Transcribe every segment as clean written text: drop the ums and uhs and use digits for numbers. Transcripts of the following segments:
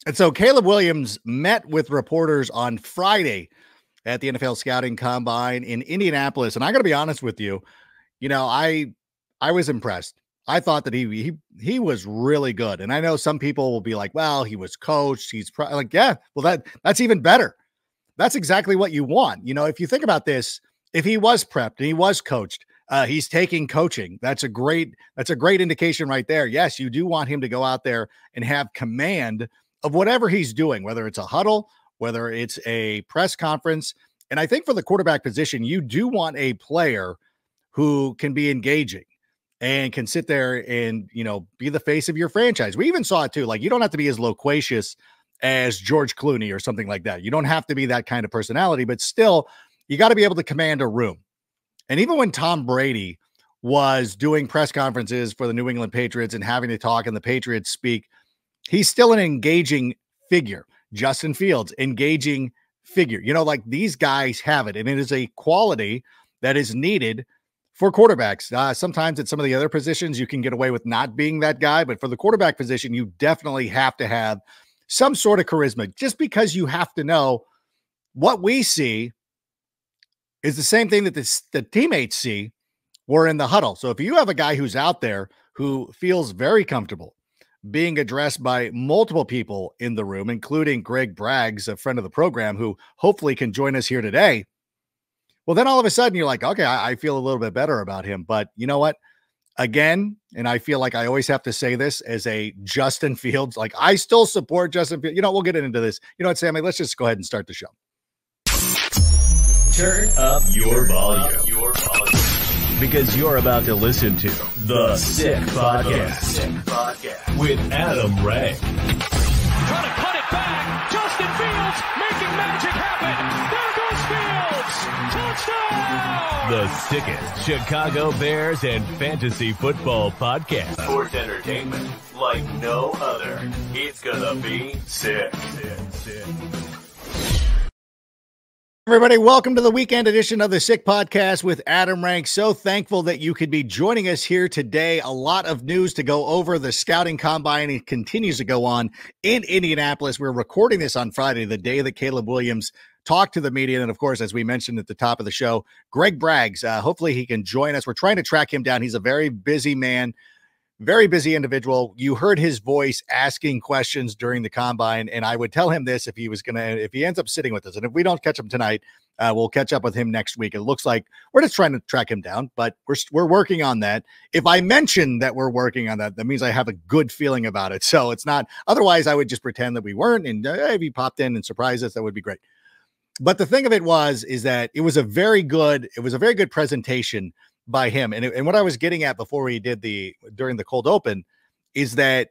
And so Caleb Williams met with reporters on Friday at the NFL Scouting Combine in Indianapolis. And I got to be honest with you, I was impressed. I thought that he was really good. And I know some people will be like, well, he was coached. Like, yeah, well, that's even better. That's exactly what you want. If you think about this, if he was prepped and he was coached, he's taking coaching. That's a great indication right there. Yes, you do want him to go out there and have command of whatever he's doing, whether it's a huddle, whether it's a press conference. And I think for the quarterback position, you do want a player who can be engaging and can sit there and, be the face of your franchise. We even saw it too. Like, you don't have to be as loquacious as George Clooney or something like that. You don't have to be that kind of personality, but still, you got to be able to command a room. And even when Tom Brady was doing press conferences for the New England Patriots and having to talk and the Patriots speak, he's still an engaging figure. Justin Fields, engaging figure. Like, these guys have it, and it is a quality that is needed for quarterbacks. Sometimes at some of the other positions, you can get away with not being that guy, but for the quarterback position, you definitely have to have some sort of charisma, just because you have to know what we see is the same thing that the teammates see were in the huddle. So if you have a guy who's out there who feels very comfortable being addressed by multiple people in the room, including Greg Braggs, a friend of the program, who hopefully can join us here today, well, then all of a sudden you're like, okay, I feel a little bit better about him. But you know what? Again, and I feel like I always have to say this as a Justin Fields, like, I still support Justin Fields. We'll get into this. You know what, Sammy? Let's just go ahead and start the show. Turn up your volume. Because you're about to listen to The Sick Podcast with Adam Ray. Trying to cut it back. Justin Fields making magic happen. There goes Fields. Touchdown! The sickest Chicago Bears and fantasy football podcast. Sports entertainment like no other. It's gonna be sick. Everybody, welcome to the weekend edition of the Sick Podcast with Adam Rank. So thankful that you could be joining us here today. A lot of news to go over. The scouting combine, it continues to go on in Indianapolis. We're recording this on Friday, the day that Caleb Williams talked to the media. And of course, as we mentioned at the top of the show, Greg Braggs, hopefully he can join us. We're trying to track him down. He's a very busy man. Very busy individual. You heard his voice asking questions during the combine, and I would tell him this if he ends up sitting with us. And if we don't catch him tonight, we'll catch up with him next week. It looks like we're just trying to track him down, but we're working on that. If I mention that we're working on that, that means I have a good feeling about it. So it's not, otherwise I would just pretend that we weren't. And if he popped in and surprised us, that would be great. But the thing of it is that it was a very good presentation by him. And what I was getting at before we did during the cold open is that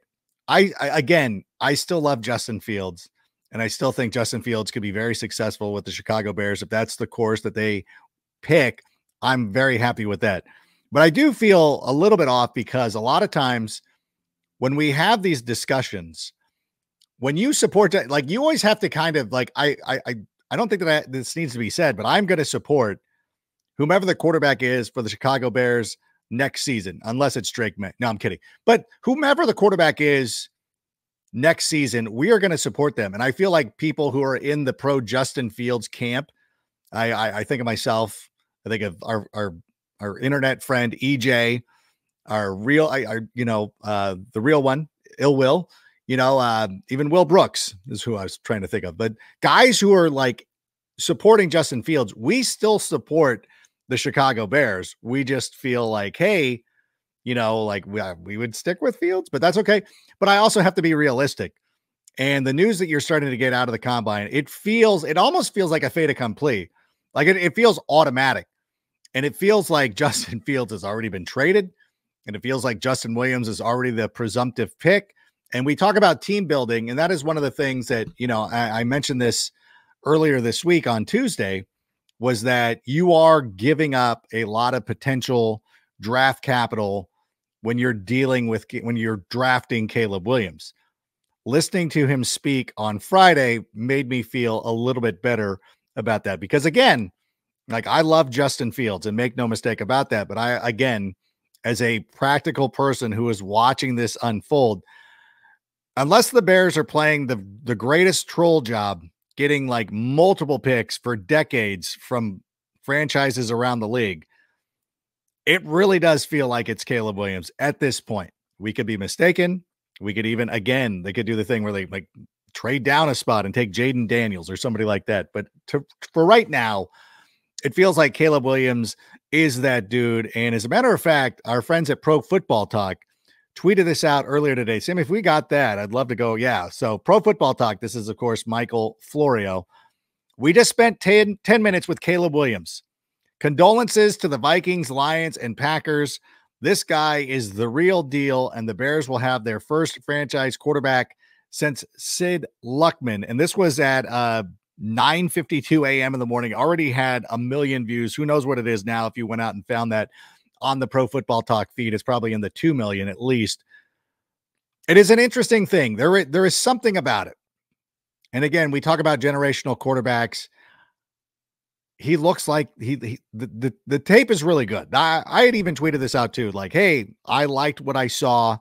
I still love Justin Fields, and I still think Justin Fields could be very successful with the Chicago Bears. If that's the course that they pick, I'm very happy with that. But I do feel a little bit off because a lot of times when we have these discussions, when you support, like, you always have to kind of like, I don't think that this needs to be said, but I'm going to support whomever the quarterback is for the Chicago Bears next season, unless it's Drake May. No, I'm kidding. But whomever the quarterback is next season, we are going to support them. And I feel like people who are in the pro Justin Fields camp, I think of myself, I think of our internet friend, EJ, the real one, Ill Will, even Will Brooks is who I was trying to think of. But guys who are like supporting Justin Fields, we still support the Chicago Bears. We just feel like, hey, like we would stick with Fields, but that's okay. But I also have to be realistic. And the news that you're starting to get out of the combine, it almost feels like a fait accompli. Like it feels automatic. And it feels like Justin Fields has already been traded. And it feels like Justin Williams is already the presumptive pick. And we talk about team building. And that is one of the things that, I mentioned this earlier this week on Tuesday, was that you are giving up a lot of potential draft capital when you're drafting Caleb Williams. Listening to him speak on Friday made me feel a little bit better about that, because again, like, I love Justin Fields, and make no mistake about that. But again, as a practical person who is watching this unfold, unless the Bears are playing the greatest troll job, getting like multiple picks for decades from franchises around the league, it really does feel like it's Caleb Williams at this point. We could be mistaken. We could even, again, they could do the thing where they like trade down a spot and take Jaden Daniels or somebody like that. But for right now, it feels like Caleb Williams is that dude. And as a matter of fact, our friends at Pro Football Talk tweeted this out earlier today. Sam, if we got that, I'd love to go. Yeah. So Pro Football Talk, this is, of course, Michael Florio. We just spent 10 minutes with Caleb Williams. Condolences to the Vikings, Lions, and Packers. This guy is the real deal, and the Bears will have their first franchise quarterback since Sid Luckman. And this was at 9:52 a.m. in the morning. Already had 1 million views. Who knows what it is now if you went out and found that on the Pro Football Talk feed. It's probably in the 2 million at least. It is an interesting thing. There is something about it. And again, we talk about generational quarterbacks. He looks like the tape is really good. I had even tweeted this out too. Like, hey, I liked what I saw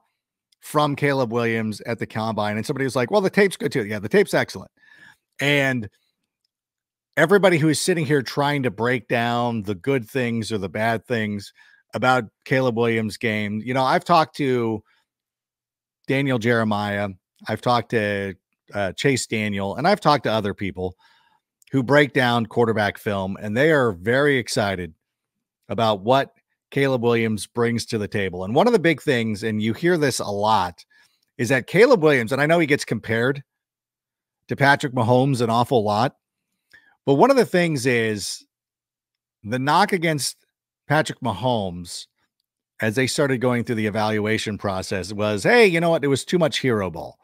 from Caleb Williams at the combine. And somebody was like, well, the tape's good too. Yeah, the tape's excellent. And everybody who is sitting here trying to break down the good things or the bad things about Caleb Williams' game, you know, I've talked to Daniel Jeremiah, I've talked to Chase Daniel, and I've talked to other people who break down quarterback film, and they are very excited about what Caleb Williams brings to the table. And one of the big things, and you hear this a lot, is that Caleb Williams, and I know he gets compared to Patrick Mahomes an awful lot, but one of the things is the knock against Patrick Mahomes as they started going through the evaluation process was, hey, you know what? It was too much hero ball.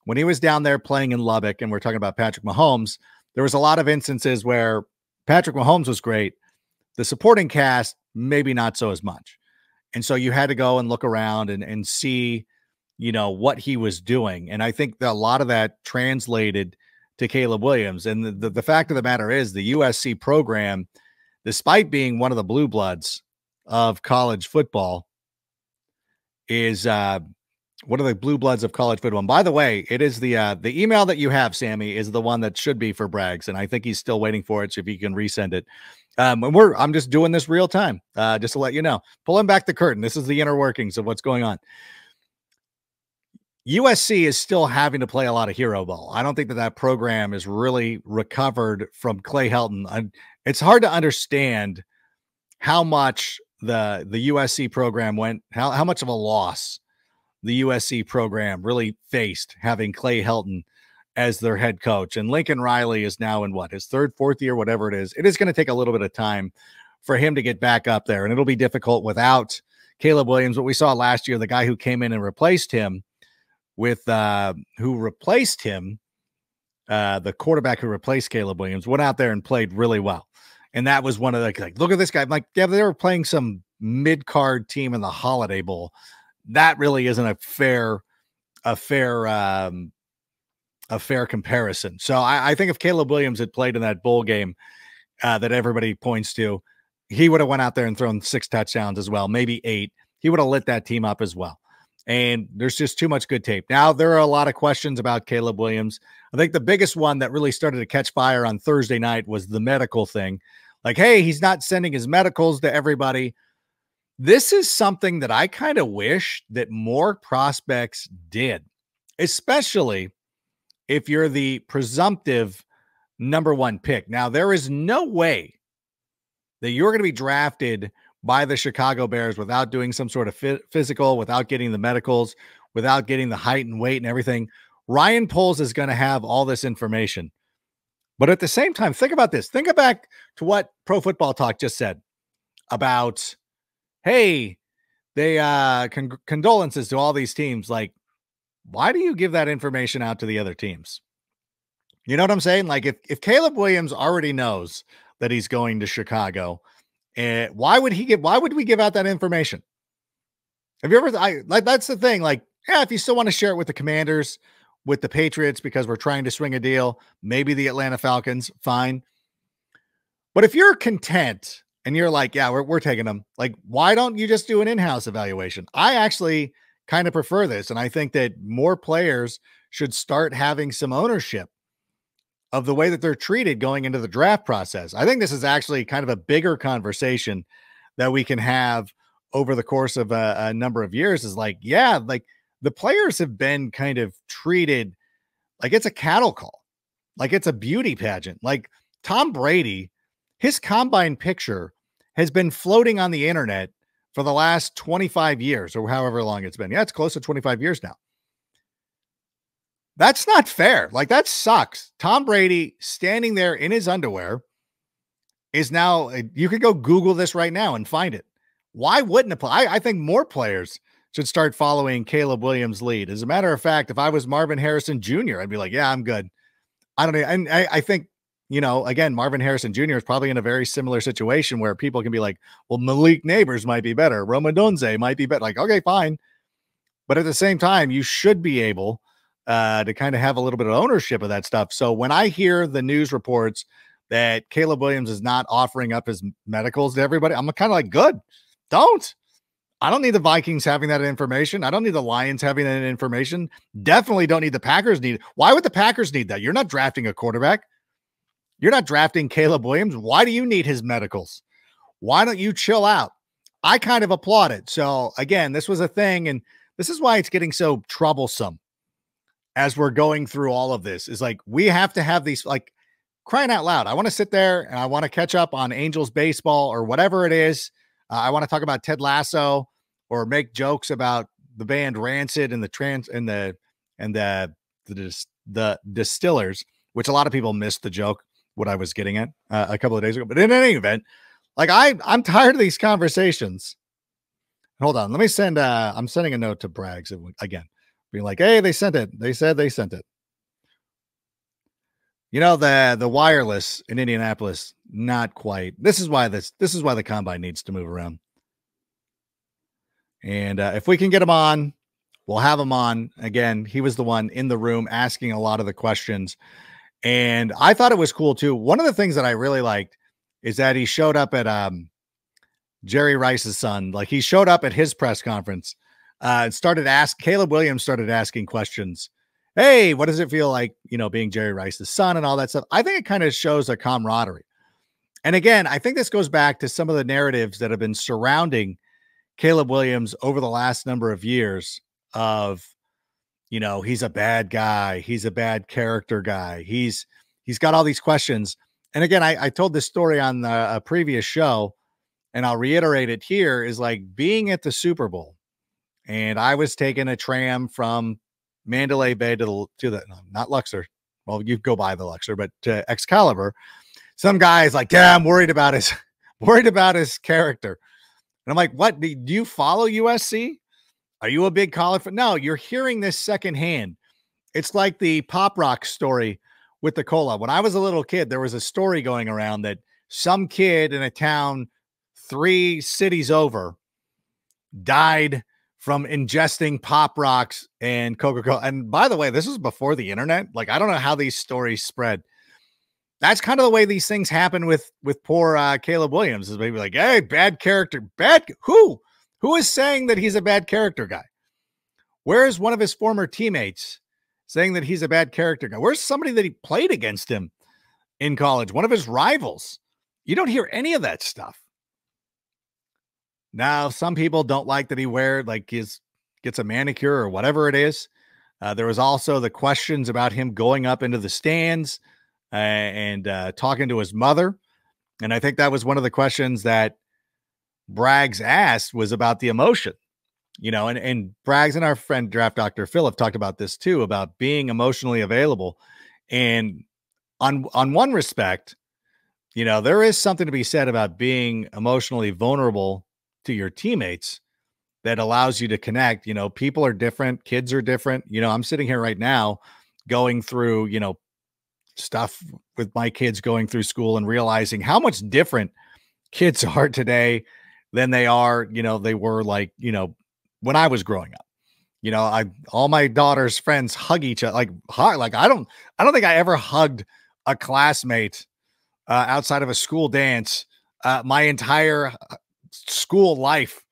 When he was down there playing in Lubbock, and we're talking about Patrick Mahomes, there was a lot of instances where Patrick Mahomes was great. The supporting cast, maybe not so as much. And so you had to go and look around and see, you know, what he was doing. And I think that a lot of that translated to Caleb Williams. And the fact of the matter is the USC program, despite being one of the blue bloods of college football, is one of the blue bloods of college football. And by the way, it is the email that you have, Sammy, is the one that should be for Braggs. And I think he's still waiting for it. So if you can resend it. And I'm just doing this real time, just to let you know, pulling back the curtain. This is the inner workings of what's going on. USC is still having to play a lot of hero ball. I don't think that program is really recovered from Clay Helton. It's hard to understand how much the USC program went, how much of a loss the USC program really faced having Clay Helton as their head coach. And Lincoln Riley is now in his third, fourth year, whatever it is. It is going to take a little bit of time for him to get back up there. And it'll be difficult without Caleb Williams. What we saw last year, the guy who came in and replaced him the quarterback who replaced Caleb Williams, went out there and played really well. And that was one of the, like, look at this guy. I'm like, yeah, they were playing some mid-card team in the Holiday Bowl. That really isn't a fair comparison. So I think if Caleb Williams had played in that bowl game that everybody points to, he would have went out there and thrown 6 touchdowns as well, maybe 8. He would have lit that team up as well. And there's just too much good tape. Now, there are a lot of questions about Caleb Williams. I think the biggest one that really started to catch fire on Thursday night was the medical thing. Like, hey, he's not sending his medicals to everybody. This is something that I kind of wish that more prospects did, especially if you're the presumptive number 1 pick. Now, there is no way that you're going to be drafted by the Chicago Bears without doing some sort of physical, without getting the medicals, without getting the height and weight and everything. Ryan Poles is going to have all this information. But at the same time, think about this. Think back to what Pro Football Talk just said about, hey, they condolences to all these teams. Like, why do you give that information out to the other teams? You know what I'm saying? Like, if Caleb Williams already knows that he's going to Chicago, why would we give out that information? Have you ever, that's the thing. Like, yeah, if you still want to share it with the Commanders, with the Patriots, because we're trying to swing a deal, maybe the Atlanta Falcons, fine. But if you're content and you're like, yeah, we're taking them, like, why don't you just do an in-house evaluation? I actually kind of prefer this. And I think that more players should start having some ownership of the way that they're treated going into the draft process. I think this is actually kind of a bigger conversation that we can have over the course of a number of years is like, yeah, like the players have been kind of treated like it's a cattle call, like it's a beauty pageant. Like Tom Brady, his combine picture has been floating on the internet for the last 25 years or however long it's been. Yeah, it's close to 25 years now. That's not fair. Like that sucks. Tom Brady standing there in his underwear is now, you could go Google this right now and find it. Why wouldn't I think more players should start following Caleb Williams' lead. As a matter of fact, if I was Marvin Harrison Jr., I'd be like, yeah, I'm good. I don't know. And I think, you know, again, Marvin Harrison Jr. is probably in a very similar situation where people can be like, well, Malik Neighbors might be better. Romadonze might be better. Like, okay, fine. But at the same time, you should be able to kind of have a little bit of ownership of that stuff. So when I hear the news reports that Caleb Williams is not offering up his medicals to everybody, I'm kind of like, good. I don't need the Vikings having that information. I don't need the Lions having that information. Definitely don't need the Packers need it. Why would the Packers need that? You're not drafting a quarterback. You're not drafting Caleb Williams. Why do you need his medicals? Why don't you chill out? I kind of applaud it. So again, this was a thing, and this is why it's getting so troublesome as we're going through all of this. Is like, we have to have these, like, crying out loud. I want to sit there and I want to catch up on Angels baseball or whatever it is. I want to talk about Ted Lasso or make jokes about the band Rancid and the Distillers, which a lot of people missed the joke, what I was getting at a couple of days ago. But in any event, like I'm tired of these conversations. Hold on. Let me send, I'm sending a note to Braggs again, being like, hey, they sent it. They said they sent it. You know, the wireless in Indianapolis, not quite. This is why the combine needs to move around. And if we can get him on, we'll have him on. Again, he was the one in the room asking a lot of the questions. And I thought it was cool too. One of the things that I really liked is that he showed up at Jerry Rice's son. Like, he showed up at his press conference and Caleb Williams started asking questions. Hey, what does it feel like, you know, being Jerry Rice's son and all that stuff? I think it kind of shows a camaraderie. And again, I think this goes back to some of the narratives that have been surrounding Caleb Williams over the last number of years of, you know, he's a bad guy. He's a bad character guy. He's got all these questions. And again, I told this story on a previous show, and I'll reiterate it here, is like being at the Super Bowl. And I was taking a tram from Mandalay Bay to the not Luxor. Well, you go by the Luxor, but to Excalibur. Some guy is like, yeah, I'm worried about his character. And I'm like, what? Do you follow USC? Are you a big college fan? No, you're hearing this secondhand. It's like the Pop Rock story with the cola. When I was a little kid, there was a story going around that some kid in a town 3 cities over died from ingesting Pop Rocks and Coca-Cola. And by the way, this was before the internet. Like, I don't know how these stories spread. That's kind of the way these things happen with poor Caleb Williams, is maybe like, hey, bad character. Who is saying that he's a bad character guy? Where is one of his former teammates saying that he's a bad character guy? Where's somebody that he played against him in college? One of his rivals. You don't hear any of that stuff. Now, some people don't like that he gets a manicure or whatever it is. There was also the questions about him going up into the stands and talking to his mother. And I think that was one of the questions that Braggs asked, was about the emotion, you know, and Braggs and our friend Draft Dr. Phil have talked about this too, about being emotionally available. And on one respect, you know, there is something to be said about being emotionally vulnerable to your teammates that allows you to connect. You know, people are different. Kids are different. You know, I'm sitting here right now going through, you know, stuff with my kids going through school and realizing how much different kids are today than they are, you know, they were like, you know, when I was growing up. You know, all my daughter's friends hug each other, like I don't think I ever hugged a classmate outside of a school dance my entire school life.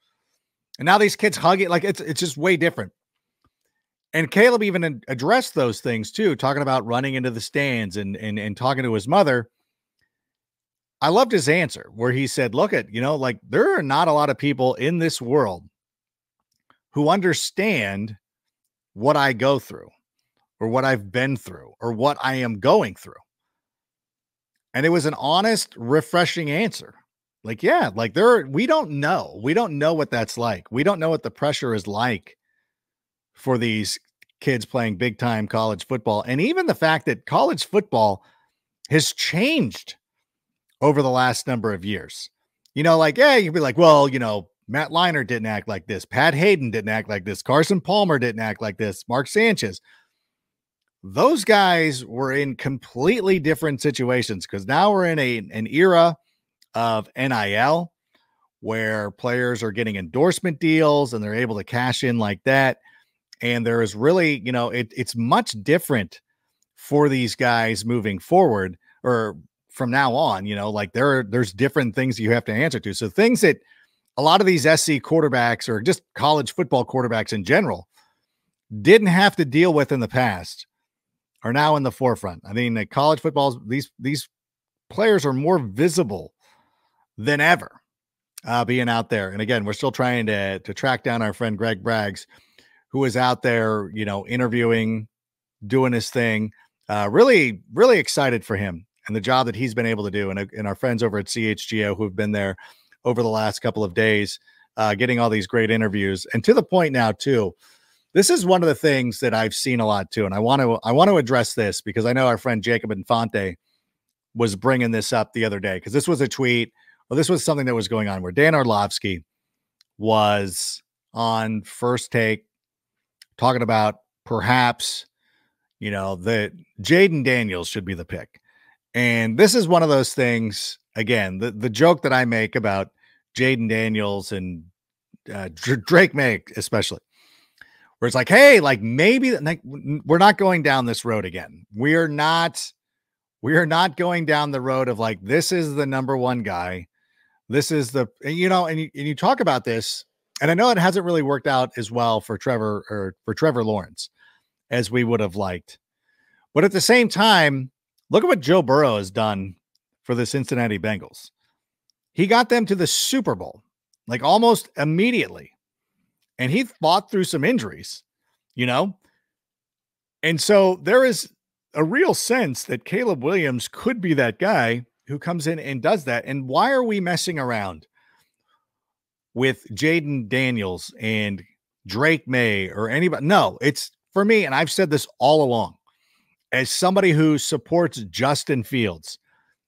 And now these kids hug it. Like it's just way different. And Caleb even addressed those things too, talking about running into the stands and talking to his mother. I loved his answer where he said, look at, like there are not a lot of people in this world who understand what I go through or what I've been through or what I am going through. And it was an honest, refreshing answer. Like, yeah, like we don't know. We don't know what that's like. We don't know what the pressure is like for these kids playing big time college football. And even the fact that college football has changed over the last number of years. Like, yeah, you'd be like, well, Matt Leinart didn't act like this. Pat Hayden didn't act like this. Carson Palmer didn't act like this. Mark Sanchez. Those guys were in completely different situations because now we're in an era of NIL where players are getting endorsement deals and they're able to cash in like that. And there is really, it's much different for these guys moving forward or from now on, like there's different things you have to answer to. So things that a lot of these SC quarterbacks or just college football quarterbacks in general didn't have to deal with in the past are now in the forefront. I mean, college football, these players are more visible than ever being out there. And again, we're still trying to track down our friend Greg Braggs, who is out there, interviewing, doing his thing. Really, really excited for him and the job that he's been able to do. And our friends over at CHGO who have been there over the last couple of days, getting all these great interviews. And to the point now too, this is one of the things that I've seen a lot too. And I want to address this because I know our friend Jacob Infante was bringing this up the other day because this was a tweet. Well, this was something that was going on where Dan Orlovsky was on First Take talking about perhaps, that Jaden Daniels should be the pick. And this is one of those things, again, the joke that I make about Jaden Daniels and Drake May especially, where it's like, hey, like maybe we're not going down this road again. We are not going down the road of like, this is the number one guy. This is the, and you talk about this, and I know it hasn't really worked out as well for Trevor Lawrence as we would have liked. But at the same time, look at what Joe Burrow has done for the Cincinnati Bengals. He got them to the Super Bowl, like almost immediately. And he fought through some injuries, And so there is a real sense that Caleb Williams could be that guy who comes in and does that. And why are we messing around with Jaden Daniels and Drake May or anybody? No, it's for me. And I've said this all along as somebody who supports Justin Fields.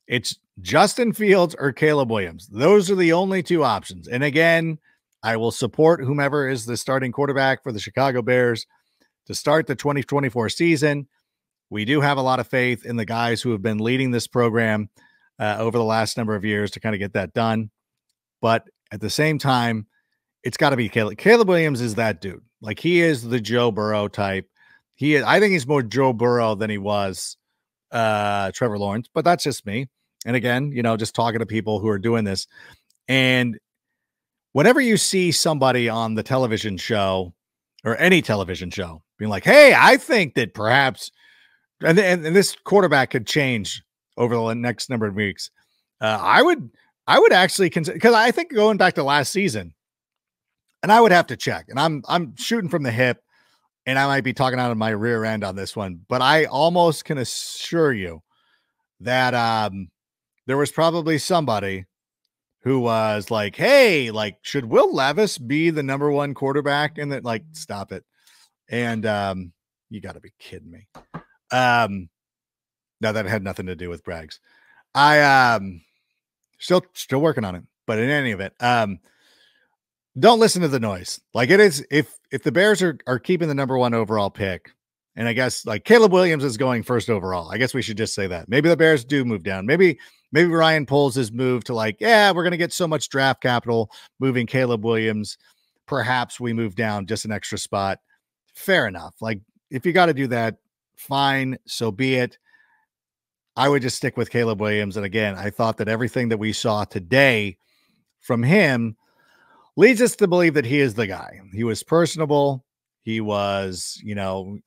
It's Justin Fields or Caleb Williams. Those are the only two options. And again, I will support whomever is the starting quarterback for the Chicago Bears to start the 2024 season. We do have a lot of faith in the guys who have been leading this program over the last number of years to kind of get that done. But at the same time, it's got to be Caleb. Caleb Williams is that dude. Like he is the Joe Burrow type. I think he's more Joe Burrow than he was Trevor Lawrence, but that's just me. And again, just talking to people who are doing this. And whenever you see somebody on the television show or any television show being like, hey, I think that perhaps, and this quarterback could change over the next number of weeks. I would actually consider, because I think going back to last season, and I would have to check, and I'm shooting from the hip, and I might be talking out of my rear end on this one, but I almost can assure you that there was probably somebody who was like, hey, like, should Will Levis be the number one quarterback? And that, like, stop it. And you got to be kidding me. No, that had nothing to do with Braggs. I still working on it, but in any event, don't listen to the noise. Like it is, if the Bears are keeping the number one overall pick, and I guess like Caleb Williams is going first overall, I guess we should just say that. Maybe the Bears do move down. Maybe Ryan Poles has moved to like, yeah, we're going to get so much draft capital moving Caleb Williams. Perhaps we move down just an extra spot. Fair enough. Like if you got to do that, fine. So be it. I would just stick with Caleb Williams. And again, I thought that everything that we saw today from him leads us to believe that he is the guy. He was personable. He was,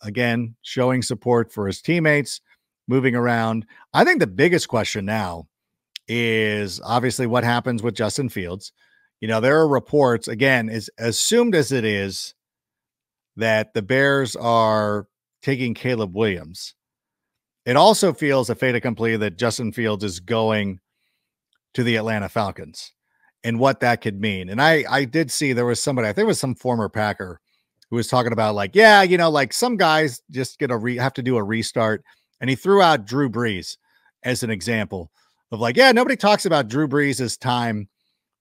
again, showing support for his teammates, moving around. I think the biggest question now is obviously what happens with Justin Fields. There are reports, again, as assumed as it is, that the Bears are taking Caleb Williams. It also feels a fait accompli that Justin Fields is going to the Atlanta Falcons and what that could mean. And I did see there was somebody, I think it was some former Packer, who was talking about like some guys just have to do a restart. And he threw out Drew Brees as an example of nobody talks about Drew Brees' time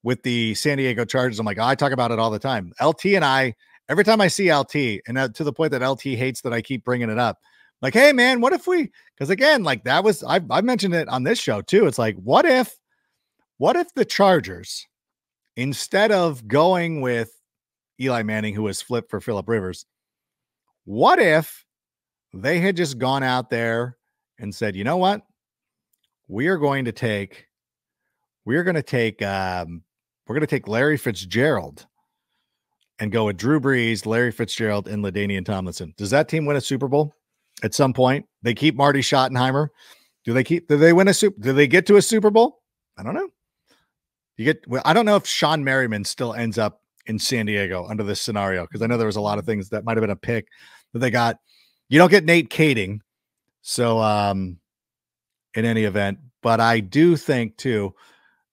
with the San Diego Chargers. I'm like, I talk about it all the time. LT and I, every time I see LT, and to the point that LT hates that I keep bringing it up, like, hey man, what if because again, I've mentioned it on this show too. It's like, what if the Chargers, instead of going with Eli Manning, who was flipped for Phillip Rivers, what if they had just gone out there and said, you know what? We're going to take Larry Fitzgerald and go with Drew Brees, Larry Fitzgerald, and LaDainian Tomlinson. Does that team win a Super Bowl at some point? They keep Marty Schottenheimer. Do they get to a Super Bowl? I don't know. I don't know if Sean Merriman still ends up in San Diego under this scenario, because I know there was a lot of things that might have been a pick that they got. You don't get Nate Kading. So in any event, but I do think too,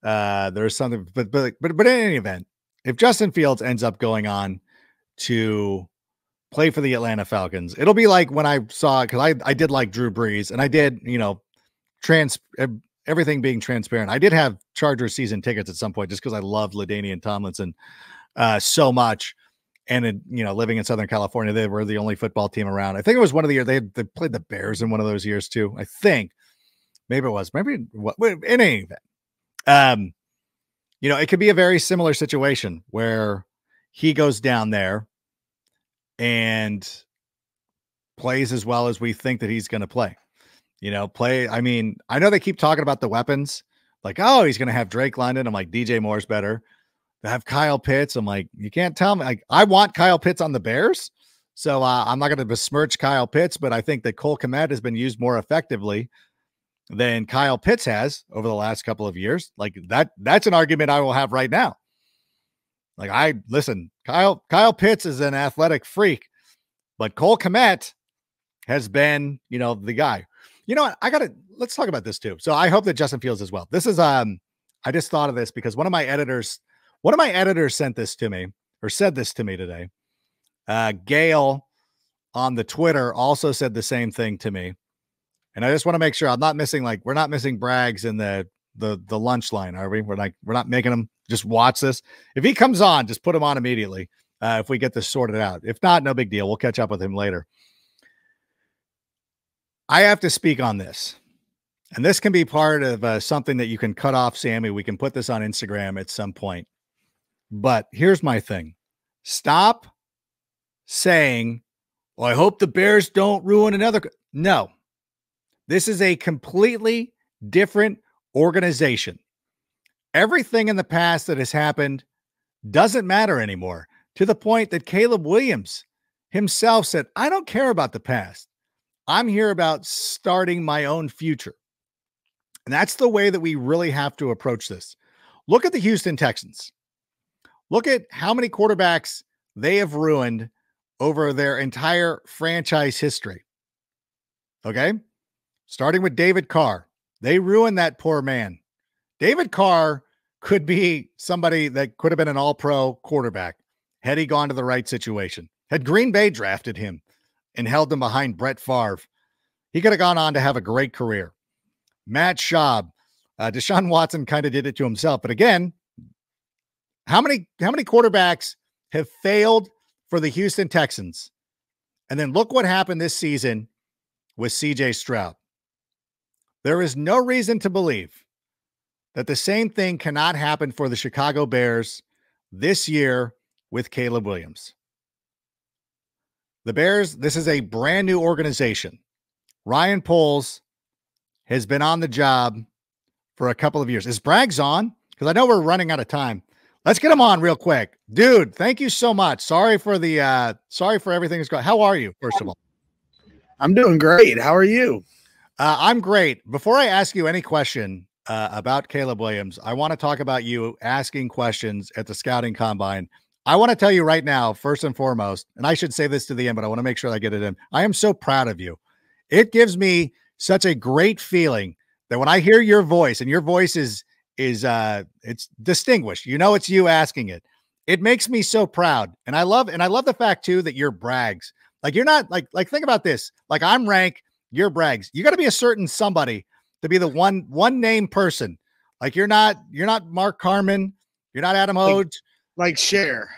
there's something, but in any event, if Justin Fields ends up going on to play for the Atlanta Falcons, it'll be like when I saw, because I did like Drew Brees, and I did, everything being transparent. I did have Chargers season tickets at some point just because I loved LaDainian Tomlinson so much. And living in Southern California, they were the only football team around. I think it was one of the years they played the Bears in one of those years too. I think maybe it was, in any event. It could be a very similar situation where he goes down there and plays as well as we think that he's going to play. I mean, I know they keep talking about the weapons, like, oh, he's going to have Drake London. I'm like, DJ Moore's better. They have Kyle Pitts. I'm like, you can't tell me. Like, I want Kyle Pitts on the Bears, so I'm not going to besmirch Kyle Pitts, but I think that Cole Kmet has been used more effectively than Kyle Pitts has over the last couple of years. Like that's an argument I will have right now. Like, Kyle Pitts is an athletic freak, but Cole Kmet has been, the guy. You know what? Let's talk about this too. So I hope that Justin Fields as well. This is, I just thought of this because one of my editors sent this to me, or said this to me today. Gail on the Twitter also said the same thing to me. And I just want to make sure I'm not missing, we're not missing Braggs in the lunch line, are we? We're not making him just watch this. If he comes on, just put him on immediately. If we get this sorted out. If not, no big deal. We'll catch up with him later. I have to speak on this. And this can be part of something that you can cut off, Sammy. We can put this on Instagram at some point. But here's my thing. Stop saying, well, I hope the Bears don't ruin another. No. This is a completely different organization. Everything in the past that has happened doesn't matter anymore, to the point that Caleb Williams himself said, I don't care about the past. I'm here about starting my own future. And that's the way that we really have to approach this. Look at the Houston Texans. Look at how many quarterbacks they have ruined over their entire franchise history. Okay? Starting with David Carr. They ruined that poor man. David Carr could be somebody that could have been an all-pro quarterback had he gone to the right situation. Had Green Bay drafted him and held him behind Brett Favre, he could have gone on to have a great career. Matt Schaub, Deshaun Watson kind of did it to himself. But again, how many quarterbacks have failed for the Houston Texans? And then look what happened this season with CJ Stroud. There is no reason to believe that the same thing cannot happen for the Chicago Bears this year with Caleb Williams. The Bears, this is a brand new organization. Ryan Poles has been on the job for a couple of years. Is Braggs on? Because I know we're running out of time. Let's get him on real quick. Dude, thank you so much. Sorry for everything that's going. How are you, first of all? I'm doing great. How are you? I'm great. Before I ask you any question about Caleb Williams, I want to talk about you asking questions at the scouting combine. I want to tell you right now, first and foremost, and I should say this to the end, but I want to make sure I get it in. I am so proud of you. It gives me such a great feeling that when I hear your voice, and your voice is it's distinguished, it's you asking it. It makes me so proud. And I love the fact too that you're brags. Like you're not like think about this. Like I'm rank, you're brags. You got to be a certain somebody to be the one name person. Like you're not Mark Carman, you're not Adam Hodes. Like Cher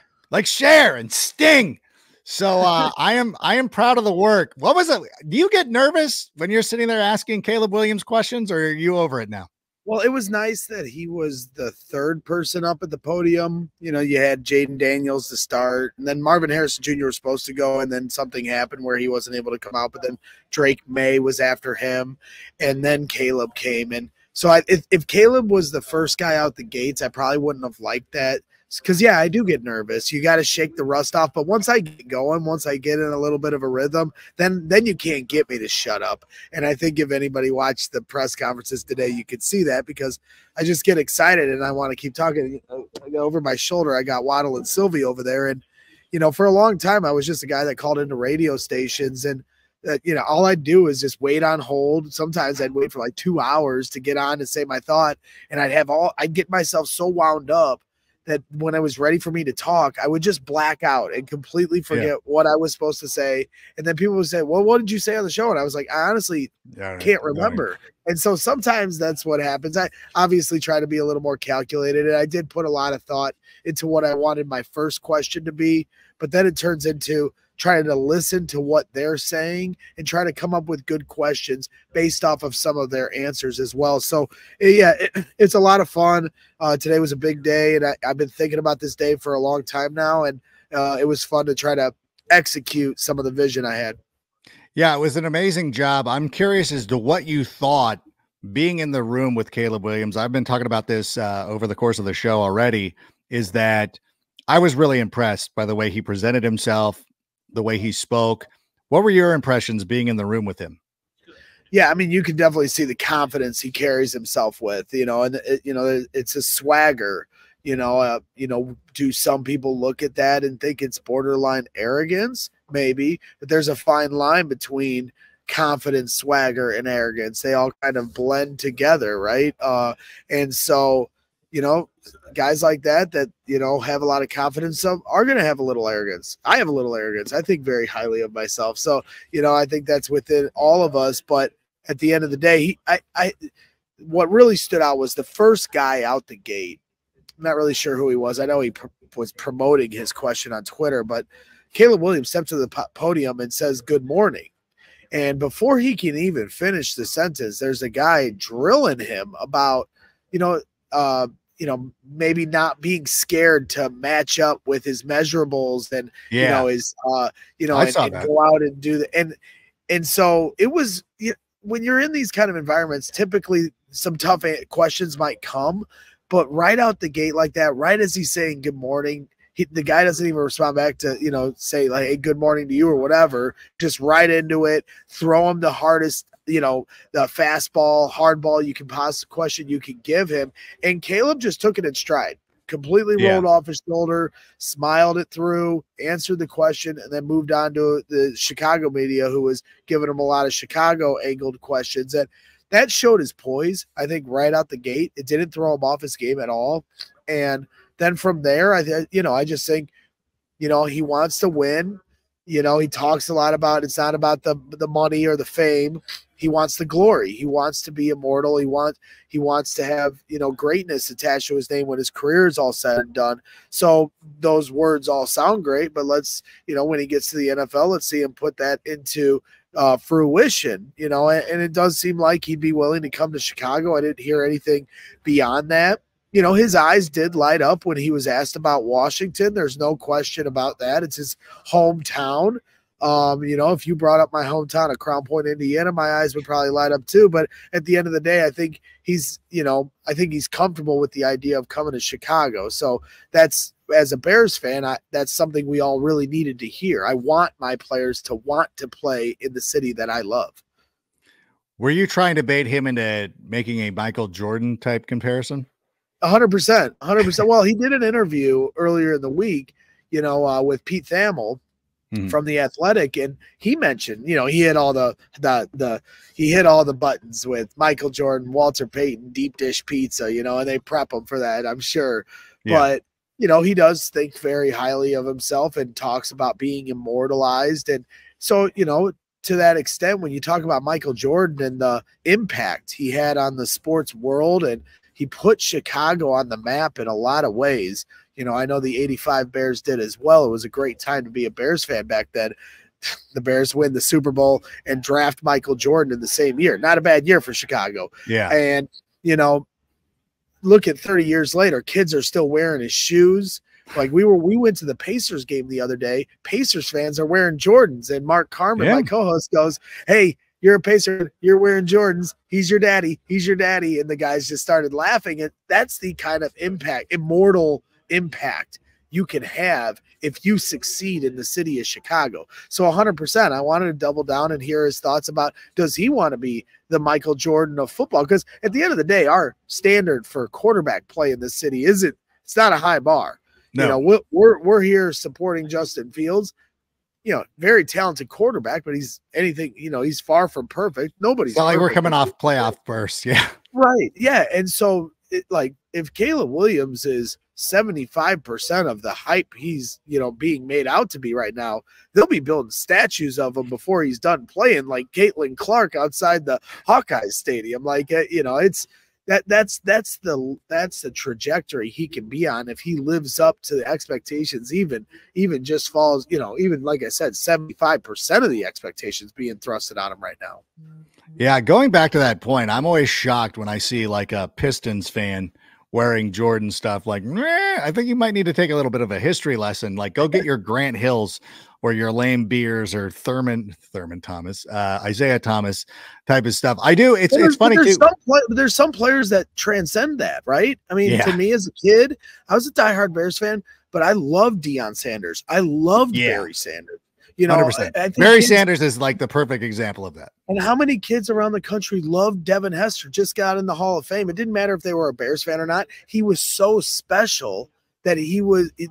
and Sting. So I am proud of the work. What was it? Do you get nervous when you're sitting there asking Caleb Williams questions, or are you over it now? Well, it was nice that he was the third person up at the podium. You had Jaden Daniels to start, and then Marvin Harrison Jr. was supposed to go, and then something happened where he wasn't able to come out, but then Drake May was after him, and then Caleb came. And so if Caleb was the first guy out the gates, I probably wouldn't have liked that. Because, yeah, I do get nervous. You got to shake the rust off. But once I get going, once I get in a little bit of a rhythm, then you can't get me to shut up. And I think if anybody watched the press conferences today, you could see that because I just get excited and I want to keep talking. Over my shoulder, I got Waddle and Sylvie over there. And, for a long time, I was just a guy that called into radio stations. And, all I'd do is just wait on hold. Sometimes I'd wait for like 2 hours to get on and say my thought. And I'd get myself so wound up that when I was ready for me to talk, I would just black out and completely forget what I was supposed to say. And then people would say, well, what did you say on the show? And I was like, I honestly can't remember. And so sometimes that's what happens. I obviously try to be a little more calculated. And I did put a lot of thought into what I wanted my first question to be, but then it turns into trying to listen to what they're saying and try to come up with good questions based off of some of their answers as well. So yeah, it's a lot of fun. Today was a big day, and I've been thinking about this day for a long time now. And it was fun to try to execute some of the vision I had. Yeah, it was an amazing job. I'm curious as to what you thought being in the room with Caleb Williams. I've been talking about this over the course of the show already, is that I was really impressed by the way he presented himself, the way he spoke. What were your impressions being in the room with him? Yeah, I mean, you can definitely see the confidence he carries himself with, and it's a swagger, do some people look at that and think it's borderline arrogance? Maybe, but there's a fine line between confidence, swagger, and arrogance. They all kind of blend together, right? And so, guys like that, have a lot of confidence are going to have a little arrogance. I have a little arrogance. I think very highly of myself. So, I think that's within all of us. But at the end of the day, what really stood out was the first guy out the gate. I'm not really sure who he was. I know he was promoting his question on Twitter, but Caleb Williams stepped to the podium and says, "Good morning." And before he can even finish the sentence, there's a guy drilling him about, maybe not being scared to match up with his measurables and, and go out and do the, and so it was, when you're in these kind of environments, typically some tough questions might come, but right out the gate like that, right as he's saying good morning, the guy doesn't even respond back to, say like, hey, good morning to you or whatever, just right into it, throw him the hardest, the fastball, hardball question you can give him. And Caleb just took it in stride, completely rolled off his shoulder, smiled it through, answered the question, and then moved on to the Chicago media, who was giving him a lot of Chicago angled questions. And that showed his poise, I think, right out the gate. It didn't throw him off his game at all. And then from there, I just think, he wants to win. He talks a lot about it's not about the money or the fame. He wants the glory. He wants to be immortal. He wants to have, greatness attached to his name when his career is all said and done. So those words all sound great, but let's, when he gets to the NFL, let's see him put that into fruition, and it does seem like he'd be willing to come to Chicago. I didn't hear anything beyond that. His eyes did light up when he was asked about Washington. There's no question about that. It's his hometown. If you brought up my hometown of Crown Point, Indiana, my eyes would probably light up too. But at the end of the day, I think he's comfortable with the idea of coming to Chicago. So that's, as a Bears fan, that's something we all really needed to hear. I want my players to want to play in the city that I love. Were you trying to bait him into making a Michael Jordan type comparison? 100%, 100%. Well, he did an interview earlier in the week, with Pete Thamel from The Athletic, and he mentioned, he hit all the buttons with Michael Jordan, Walter Payton, deep dish pizza, and they prep him for that, I'm sure. Yeah. But he does think very highly of himself and talks about being immortalized, and so to that extent, when you talk about Michael Jordan and the impact he had on the sports world, and he put Chicago on the map in a lot of ways. I know the 85 Bears did as well. It was a great time to be a Bears fan back then. The Bears win the Super Bowl and draft Michael Jordan in the same year. Not a bad year for Chicago. Yeah. And, look at 30 years later, kids are still wearing his shoes. Like we went to the Pacers game the other day. Pacers fans are wearing Jordans, and Mark Carmen, my co-host, goes, "Hey, you're a Pacer, you're wearing Jordans. He's your daddy. He's your daddy." And the guys just started laughing. And that's the kind of impact, immortal impact you can have if you succeed in the city of Chicago. So 100%, I wanted to double down and hear his thoughts about, does he want to be the Michael Jordan of football? Because at the end of the day, our standard for quarterback play in this city it's not a high bar. No. We're here supporting Justin Fields, very talented quarterback, but he's far from perfect. Nobody's not like we're coming off playoff bursts. Yeah. Right. Yeah. And so if Caleb Williams is 75% of the hype he's, being made out to be right now, they'll be building statues of him before he's done playing, like Caitlin Clark outside the Hawkeyes stadium. That's the trajectory he can be on if he lives up to the expectations, even just falls, even like I said, 75% of the expectations being thrusted on him right now. Yeah, going back to that point, I'm always shocked when I see like a Pistons fan wearing Jordan stuff. Like, I think you might need to take a little bit of a history lesson. Like, go get your Grant Hills or your Lame Beers or Thurman Thomas, Isaiah Thomas type of stuff. I do. It's funny too. There's some players that transcend that, right? I mean, to me as a kid, I was a diehard Bears fan, but I loved Deion Sanders. I loved Barry Sanders. 100%. Barry Sanders is like the perfect example of that. And how many kids around the country loved Devin Hester? Just got in the Hall of Fame. It didn't matter if they were a Bears fan or not. He was so special that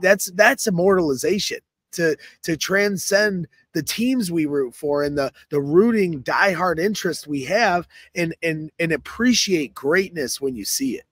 that's immortalization. To transcend the teams we root for and the rooting diehard interest we have and appreciate greatness when you see it.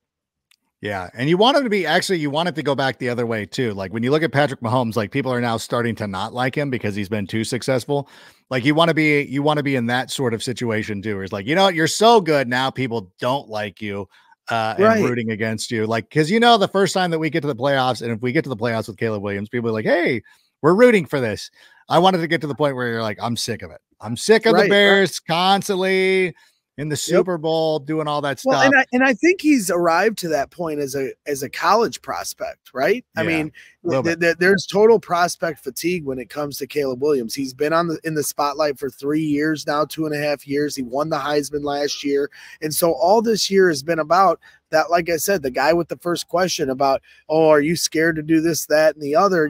Yeah. And you want it to go back the other way too. Like when you look at Patrick Mahomes, like people are now starting to not like him because he's been too successful. Like you want to be in that sort of situation too, where it's like, you're so good now people don't like you and rooting against you. Like, cause the first time that we get to the playoffs, and if we get to the playoffs with Caleb Williams, people are like, hey, we're rooting for this. I wanted to get to the point where you're like, I'm sick of it. I'm sick of the Bears constantly in the Super Bowl doing all that stuff. And I think he's arrived to that point as a college prospect, right? I mean, there's total prospect fatigue when it comes to Caleb Williams. He's been in the spotlight for 3 years now, 2.5 years. He won the Heisman last year. And so all this year has been about that. Like I said, the guy with the first question about, are you scared to do this, that, and the other,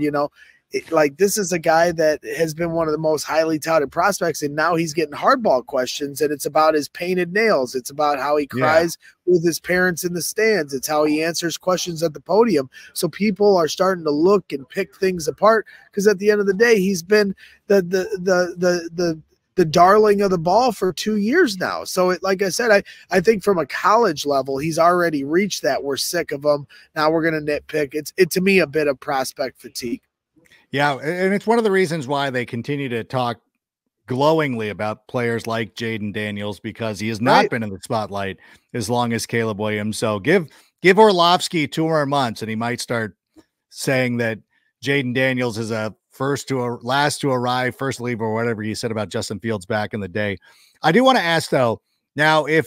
this is a guy that has been one of the most highly touted prospects, and now he's getting hardball questions, and it's about his painted nails. It's about how he cries with his parents in the stands. It's how he answers questions at the podium. So people are starting to look and pick things apart because at the end of the day, he's been the darling of the ball for 2 years now. So like I said, I think from a college level, he's already reached that. We're sick of him. Now we're going to nitpick. It's to me a bit of prospect fatigue. Yeah, and it's one of the reasons why they continue to talk glowingly about players like Jaden Daniels, because he has not been in the spotlight as long as Caleb Williams. So give Orlovsky 2 more months, and he might start saying that Jaden Daniels is a last to arrive, first leave, or whatever he said about Justin Fields back in the day. I do want to ask though, now if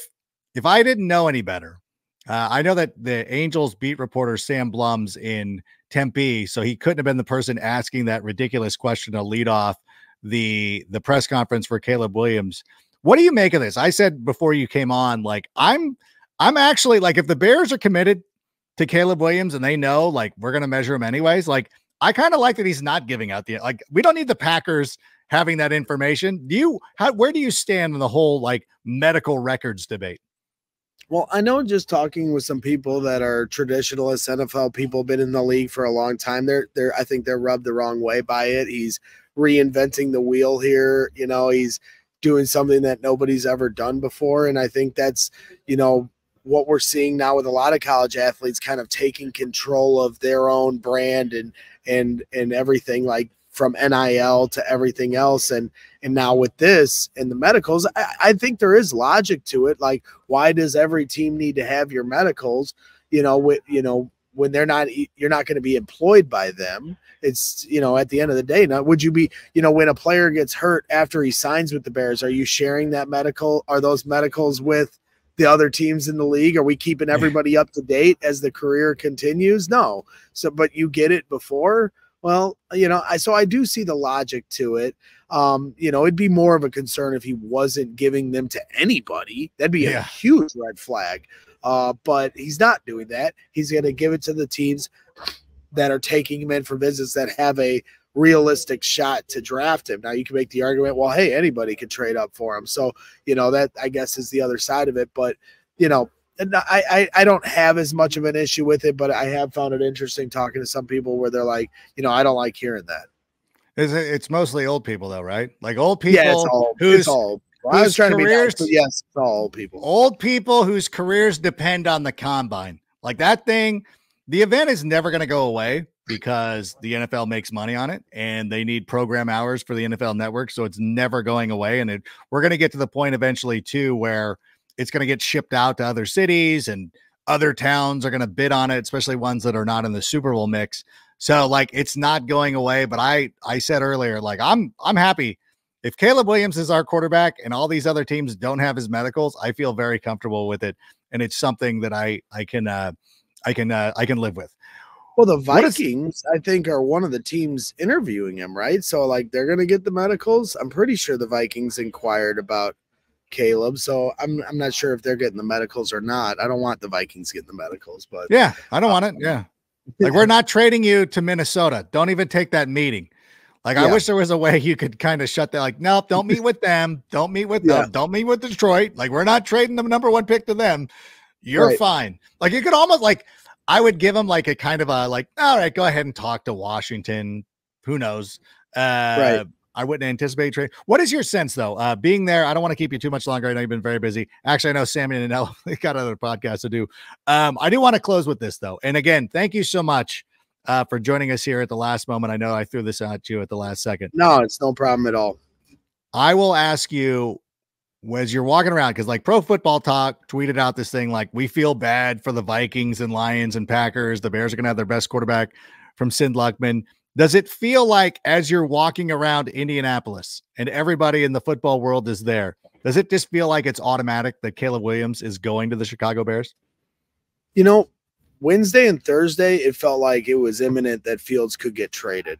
I didn't know any better, I know that the Angels beat reporter Sam Blum's in Tempe, so he couldn't have been the person asking that ridiculous question to lead off the press conference for Caleb Williams. What do you make of this? I said before you came on, like, I'm actually like, if the Bears are committed to Caleb Williams and they know, like, we're going to measure him anyways, like, I kind of like that he's not giving out the, like, we don't need the Packers having that information. Where do you stand in the whole, like, medical records debate? Well, I know, just talking with some people that are traditionalist NFL people, been in the league for a long time, I think they're rubbed the wrong way by it. He's reinventing the wheel here. You know, he's doing something that nobody's ever done before. And I think that's, you know, what we're seeing now with a lot of college athletes kind of taking control of their own brand and everything, like from NIL to everything else. And now with this and the medicals, I think there is logic to it. Like, why does every team need to have your medicals? When they're not, you're not going to be employed by them. It's, at the end of the day, now, would you be, when a player gets hurt after he signs with the Bears, are you sharing that medical? Are those medicals with the other teams in the league? Are we keeping everybody up to date as the career continues? No. So, but you get it before. Well, so I do see the logic to it. It'd be more of a concern if he wasn't giving them to anybody. That'd be a huge red flag. But he's not doing that. He's going to give it to the teams that are taking him in for visits that have a realistic shot to draft him. Now you can make the argument, well, hey, anybody could trade up for him. So, that I guess is the other side of it. But, and I don't have as much of an issue with it, but I have found it interesting talking to some people where they're like, I don't like hearing that. It's mostly old people though, right? Like old people. Yeah, it's all. I was trying to be nice, but yes, it's all old people. Old people whose careers depend on the combine. Like that thing, the event is never going to go away because the NFL makes money on it and they need program hours for the NFL network. So it's never going away. And we're going to get to the point eventually too, where it's going to get shipped out to other cities and other towns are going to bid on it, especially ones that are not in the Super Bowl mix. So like, it's not going away, but I said earlier, like I'm happy if Caleb Williams is our quarterback and all these other teams don't have his medicals. I feel very comfortable with it. And it's something that I can live with. Well, the Vikings, I think, are one of the teams interviewing him, right? So like, they're going to get the medicals. I'm pretty sure the Vikings inquired about Caleb. So I'm not sure if they're getting the medicals or not. I don't want the Vikings getting the medicals, but yeah, I don't want it. Yeah. Like, we're not trading you to Minnesota. Don't even take that meeting. Like, I wish there was a way you could kind of shut that. Like, nope, don't meet with them. Don't meet with them. Don't meet with Detroit. Like, we're not trading the number one pick to them. You're fine. Like, you could almost like, I would give them like a kind of a like, all right, go ahead and talk to Washington. Who knows? Right. I wouldn't anticipate trade. What is your sense though? Being there, I don't want to keep you too much longer. I know you've been very busy. Actually, I know Sammy and Nell, they got other podcasts to do. I do want to close with this though. And again, thank you so much for joining us here at the last moment. I know I threw this at you at the last second. No, it's no problem at all. I will ask you as you're walking around, because like Pro Football Talk tweeted out this thing, like, we feel bad for the Vikings and Lions and Packers. The Bears are going to have their best quarterback from Sid Luckman. Does it feel like as you're walking around Indianapolis and everybody in the football world is there, does it just feel like it's automatic that Caleb Williams is going to the Chicago Bears? Wednesday and Thursday, it felt like it was imminent that Fields could get traded.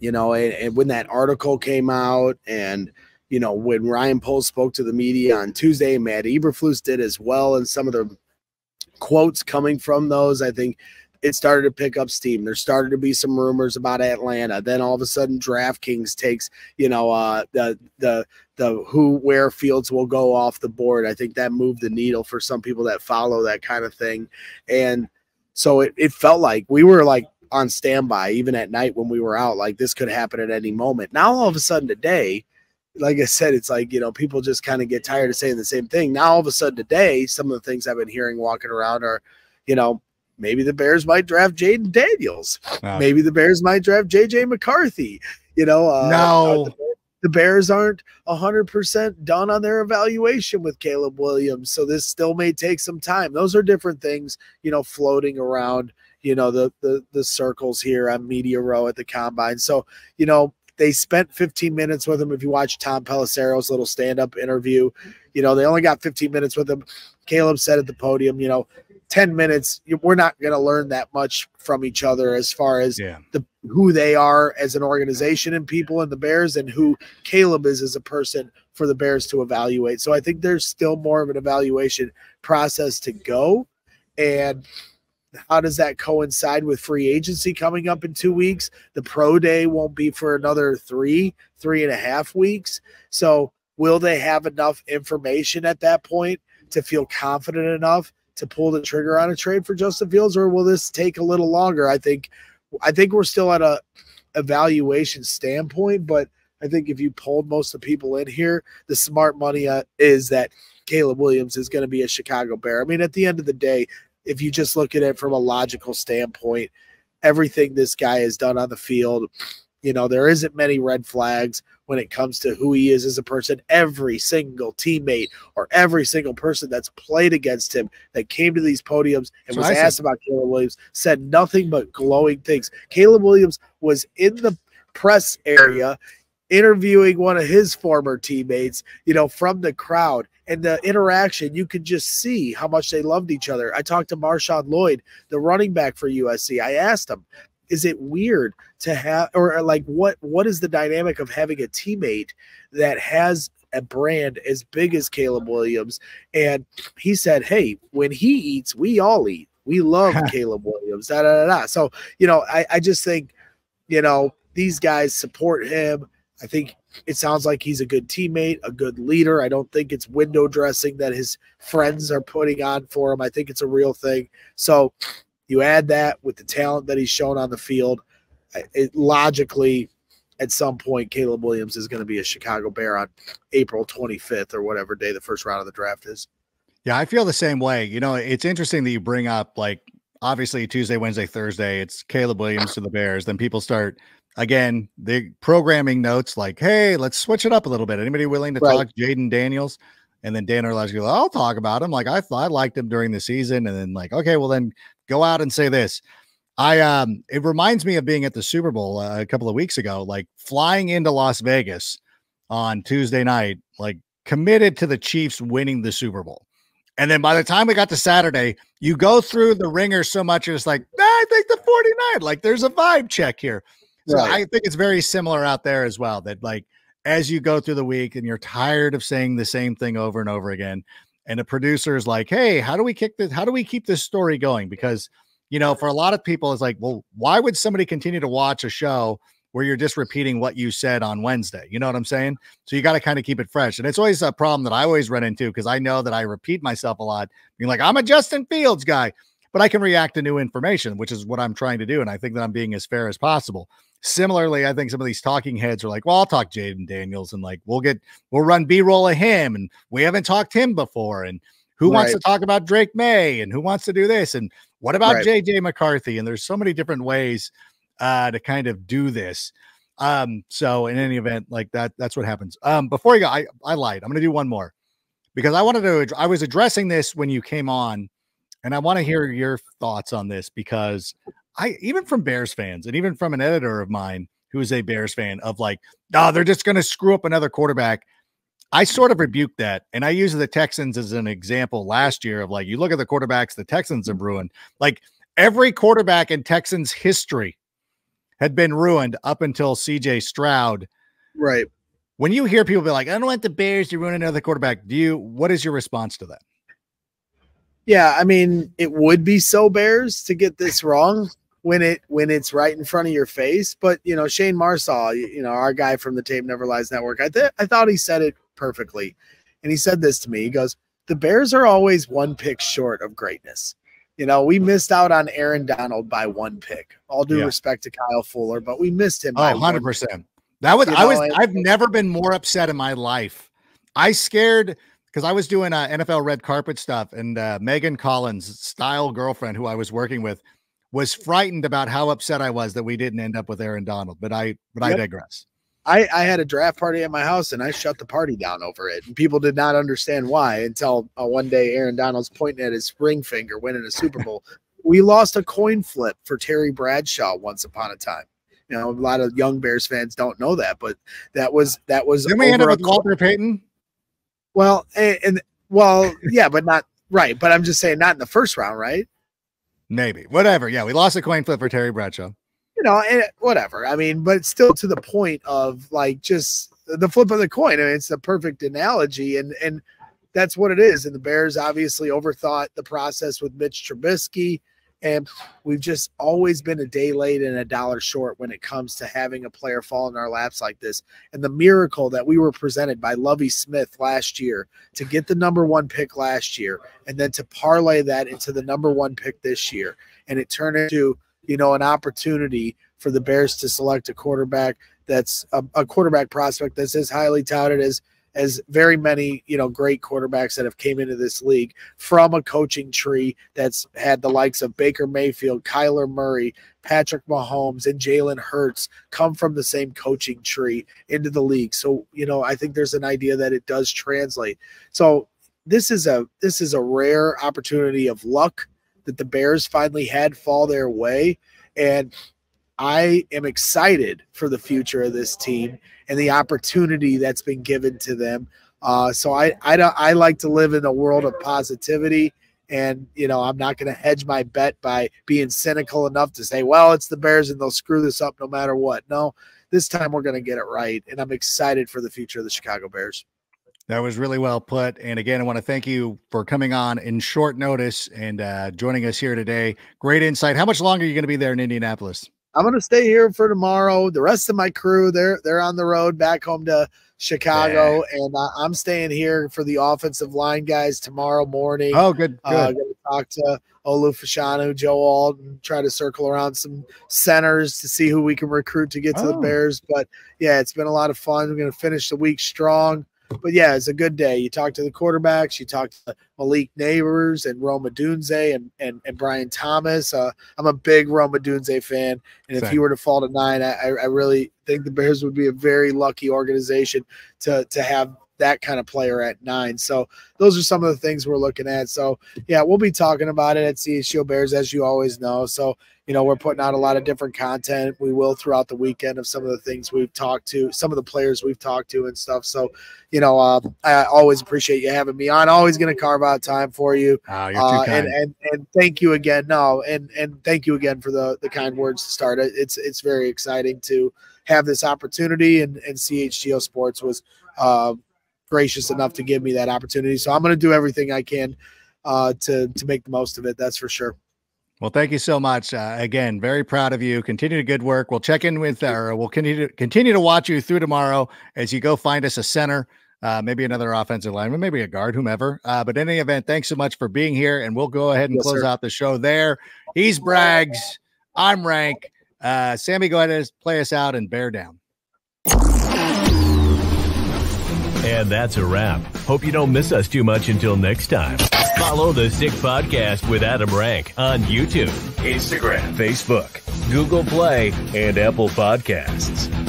And when that article came out and, when Ryan Poles spoke to the media on Tuesday, Matt Eberflus did as well, and some of the quotes coming from those, I think it started to pick up steam. There started to be some rumors about Atlanta. Then all of a sudden DraftKings takes, the where Fields will go off the board. I think that moved the needle for some people that follow that kind of thing. And so it felt like we were like on standby, even at night when we were out, like this could happen at any moment. Now, all of a sudden today, like I said, it's like, people just kind of get tired of saying the same thing. Now, all of a sudden today, some of the things I've been hearing walking around are, maybe the Bears might draft Jaden Daniels. Wow. Maybe the Bears might draft JJ McCarthy. No. The Bears aren't 100% done on their evaluation with Caleb Williams. So this still may take some time. Those are different things, floating around, the circles here on Media Row at the Combine. So, they spent 15 minutes with him. If you watch Tom Pelissero's little stand-up interview, they only got 15 minutes with him. Caleb said at the podium, 10 minutes, we're not going to learn that much from each other as far as who they are as an organization and people in the Bears and who Caleb is as a person for the Bears to evaluate. So I think there's still more of an evaluation process to go. And how does that coincide with free agency coming up in 2 weeks? The pro day won't be for another 3.5 weeks. So will they have enough information at that point to feel confident enough to pull the trigger on a trade for Justin Fields, or will this take a little longer? I think we're still at a evaluation standpoint, but I think if you polled most of the people in here, the smart money is that Caleb Williams is going to be a Chicago Bear. I mean, at the end of the day, if you just look at it from a logical standpoint, everything this guy has done on the field, there isn't many red flags when it comes to who he is as a person. Every single teammate or every single person that's played against him that came to these podiums and was asked about Caleb Williams said nothing but glowing things. Caleb Williams was in the press area interviewing one of his former teammates, from the crowd. And the interaction, you could just see how much they loved each other. I talked to Marshawn Lloyd, the running back for USC. I asked him, is it weird to have, or like what is the dynamic of having a teammate that has a brand as big as Caleb Williams? And he said, hey, when he eats, we all eat. We love Caleb Williams. So, I just think, these guys support him. I think it sounds like he's a good teammate, a good leader. I don't think it's window dressing that his friends are putting on for him. I think it's a real thing. So you add that with the talent that he's shown on the field, logically, at some point, Caleb Williams is going to be a Chicago Bear on April 25th or whatever day the first round of the draft is. Yeah, I feel the same way. It's interesting that you bring up, like, obviously Tuesday, Wednesday, Thursday, it's Caleb Williams to the Bears. Then people start, again, the programming notes like, hey, let's switch it up a little bit. Anybody willing to talk Jaden Daniels? And then Dan Orlovsky goes, I'll talk about him. Like, I thought I liked him during the season. And then like, okay, well then go out and say this. It reminds me of being at the Super Bowl a couple of weeks ago, like flying into Las Vegas on Tuesday night, like committed to the Chiefs winning the Super Bowl. And then by the time we got to Saturday, you go through the ringer so much, it's like, I think the 49, like there's a vibe check here. So I think it's very similar out there as well, that like, as you go through the week and you're tired of saying the same thing over and over again, and the producer is like, hey, how do we keep this story going? Because, for a lot of people, it's like, well, why would somebody continue to watch a show where you're just repeating what you said on Wednesday? You know what I'm saying? So you got to kind of keep it fresh. And it's always a problem that I always run into, because I know that I repeat myself a lot, being like, I'm a Justin Fields guy, but I can react to new information, which is what I'm trying to do. And I think that I'm being as fair as possible. Similarly, I think some of these talking heads are like, well, I'll talk Jaden Daniels, and like, we'll run B-roll of him, and we haven't talked him before. And who wants to talk about Drake May, and who wants to do this? And what about JJ McCarthy? And there's so many different ways to kind of do this. So in any event, like that's what happens. Before you go, I lied. I'm going to do one more, because I was addressing this when you came on, and I want to hear your thoughts on this, because even from Bears fans, and even from an editor of mine who is a Bears fan, of like, no, they're just going to screw up another quarterback. I sort of rebuked that. And I use the Texans as an example last year of like, you look at the quarterbacks the Texans have ruined. Like every quarterback in Texans history had been ruined up until CJ Stroud. Right. When you hear people be like, I don't want the Bears to ruin another quarterback, what is your response to that? Yeah, I mean, it would be so Bears to get this wrong when it's right in front of your face. But, Shane Marsaw, our guy from the Tape Never Lies Network, I thought he said it perfectly. And he said this to me. He goes, the Bears are always one pick short of greatness. We missed out on Aaron Donald by one pick. All due respect to Kyle Fuller, but we missed him by 100%. I've never been more upset in my life. I scared, because I was doing NFL red carpet stuff, and Megan Collins' style girlfriend, who I was working with, was frightened about how upset I was that we didn't end up with Aaron Donald. But I digress. I had a draft party at my house, and I shut the party down over it. And people did not understand why until one day Aaron Donald's pointing at his ring finger winning a Super Bowl. We lost a coin flip for Terry Bradshaw once upon a time. A lot of young Bears fans don't know that, but that was. Then we ended up with Walter Payton. Well, yeah, but not Right, but I'm just saying not in the first round, right? Maybe. Whatever. Yeah, we lost a coin flip for Terry Bradshaw. And whatever. I mean, but still to the point of like just the flip of the coin. I mean, it's the perfect analogy, and that's what it is. And the Bears obviously overthought the process with Mitch Trubisky, and we've just always been a day late and a dollar short when it comes to having a player fall in our laps like this. And the miracle that we were presented by Lovie Smith last year to get the number 1 pick last year, and then to parlay that into the number 1 pick this year, and it turned into an opportunity for the Bears to select a quarterback that's a quarterback prospect that's as highly touted as very many, great quarterbacks that have came into this league from a coaching tree that's had the likes of Baker Mayfield, Kyler Murray, Patrick Mahomes, and Jalen Hurts come from the same coaching tree into the league. So, I think there's an idea that it does translate. So this is a rare opportunity of luck that the Bears finally had fall their way. And I am excited for the future of this team and the opportunity that's been given to them. So I like to live in a world of positivity, and I'm not going to hedge my bet by being cynical enough to say, well, it's the Bears and they'll screw this up no matter what. No, this time we're going to get it right, and I'm excited for the future of the Chicago Bears. That was really well put. And again, I want to thank you for coming on in short notice and joining us here today. Great insight. How much longer are you going to be there in Indianapolis? I'm going to stay here for tomorrow. The rest of my crew, they're on the road back home to Chicago, and I'm staying here for the offensive line guys tomorrow morning. Oh, good. I'm going to talk to Olu Fashanu, Joe Alton, try to circle around some centers to see who we can recruit to get to the Bears. But, yeah, it's been a lot of fun. We're going to finish the week strong. But, yeah, it's a good day. You talk to the quarterbacks. You talk to Malik Neighbors and Rome Odunze and Brian Thomas. I'm a big Rome Odunze fan. And if he were to fall to 9, I really think the Bears would be a very lucky organization to have that kind of player at 9. So those are some of the things we're looking at. So, yeah, we'll be talking about it at CHGO Bears, as you always know. So, we're putting out a lot of different content. We will throughout the weekend of some of the things we've talked to, some of the players we've talked to and stuff. So, I always appreciate you having me on. Always going to carve out time for you. Oh, you're too kind. And thank you again. And thank you again for the kind words to start. It's very exciting to have this opportunity, and CHGO Sports was gracious enough to give me that opportunity. So I'm going to do everything I can to make the most of it. That's for sure. Well, thank you so much. Again, very proud of you. Continue the good work. We'll check in with we'll continue to watch you through tomorrow as you go find us a center, maybe another offensive lineman, maybe a guard, whomever. But in any event, thanks so much for being here, and we'll go ahead and close out the show there. He's Braggs. I'm Rank. Sammy, go ahead and play us out and bear down. And that's a wrap. Hope you don't miss us too much until next time. Follow the Sick Podcast with Adam Rank on YouTube, Instagram, Facebook, Google Play, and Apple Podcasts.